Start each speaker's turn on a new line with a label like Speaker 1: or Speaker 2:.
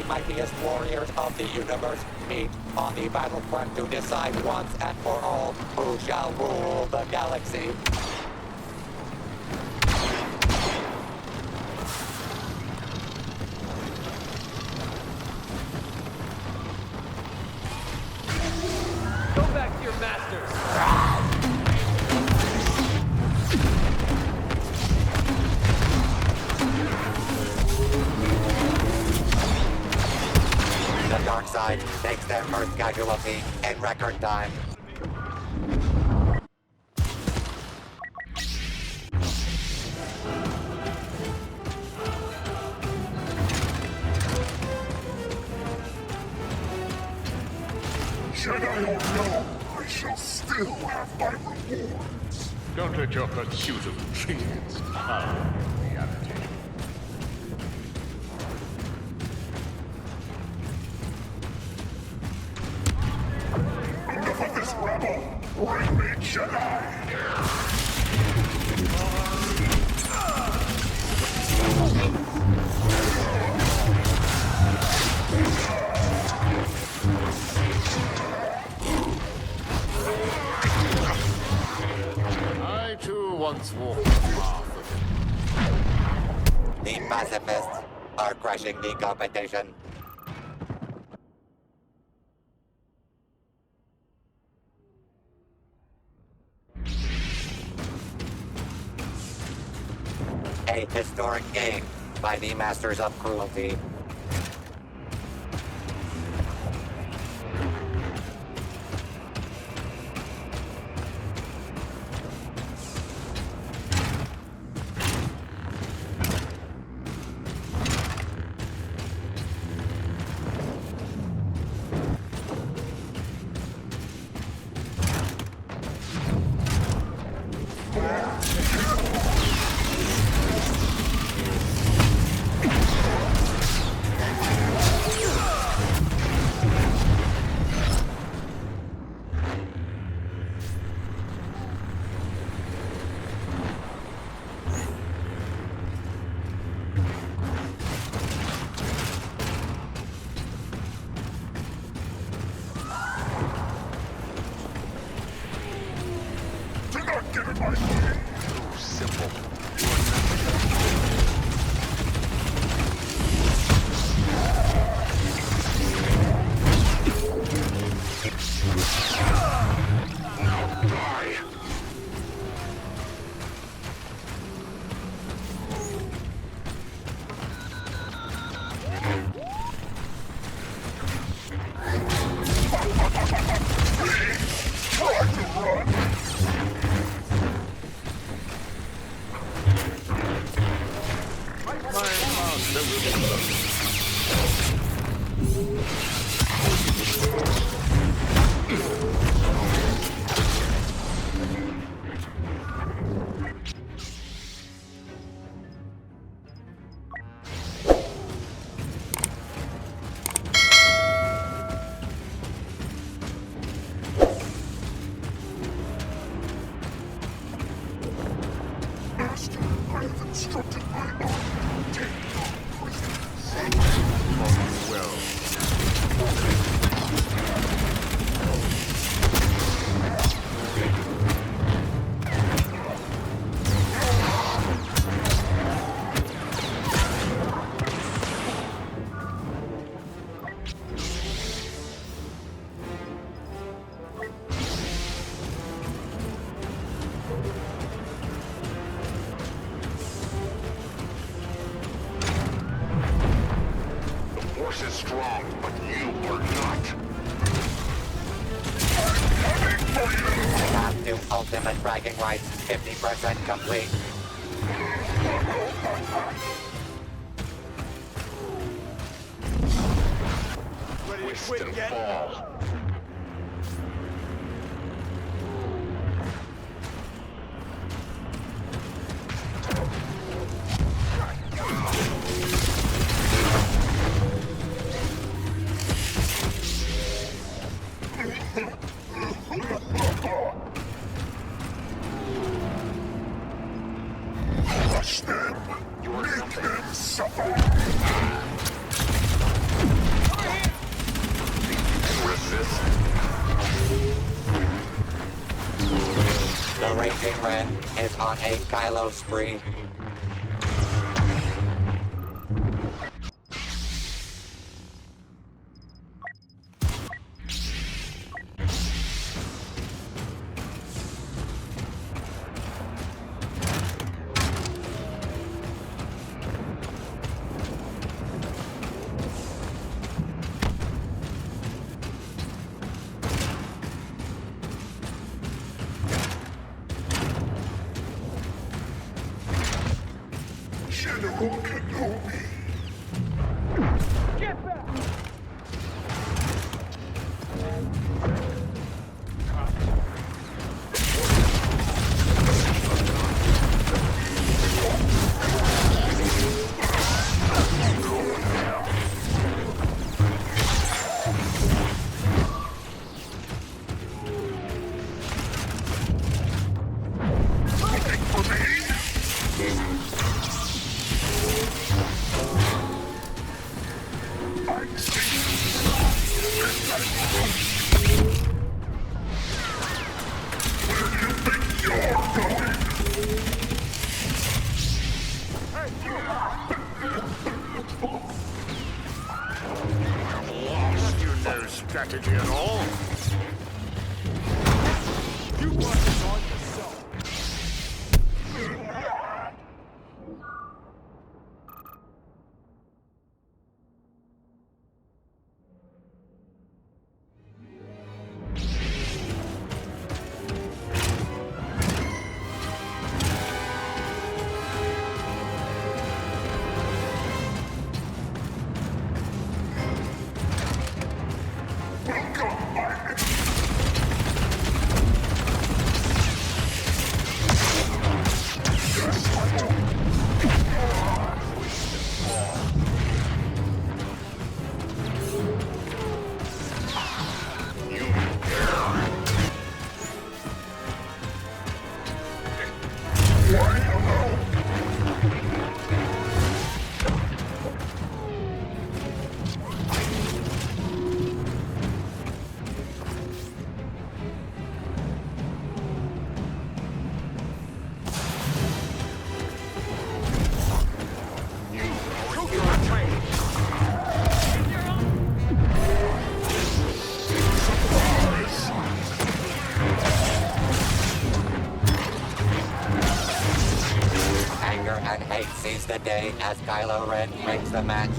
Speaker 1: mightiest warriors of the universe meet on the battlefront to decide once and for all who shall rule the galaxy.
Speaker 2: Go back to your masters!
Speaker 1: The dark side makes their first casualty in record time.
Speaker 3: Jedi or no, I shall still have my rewards.
Speaker 4: Don't let your pursuit of trinkets cloud reality.
Speaker 3: Enough of this rabble! Bring me Jedi!
Speaker 4: I too once walked the path of
Speaker 1: The pacifists are crushing the competition. A historic game by the Masters of Cruelty.
Speaker 3: Do not get in my way!
Speaker 4: too simple.
Speaker 3: Now die! Try to run!
Speaker 4: My master will be
Speaker 3: Master, I have instructed my army to take no prisoners.
Speaker 4: well.
Speaker 3: The force is strong, but you are not.
Speaker 1: Path to ultimate bragging rights, 50% complete.
Speaker 4: Twist and fall.
Speaker 3: Crush them! Make them suffer!
Speaker 4: exist.
Speaker 1: The Raging Red is on a Kylo spree.
Speaker 3: General Kenobi.
Speaker 2: Get back!
Speaker 3: Looking for me? I see you. Where do you think you're going?
Speaker 4: Lost, you no strategy at all.
Speaker 2: You brought this on yourself.
Speaker 3: Welcome, my Why hello?
Speaker 1: Anger and hate seize the day as Kylo Ren breaks the match.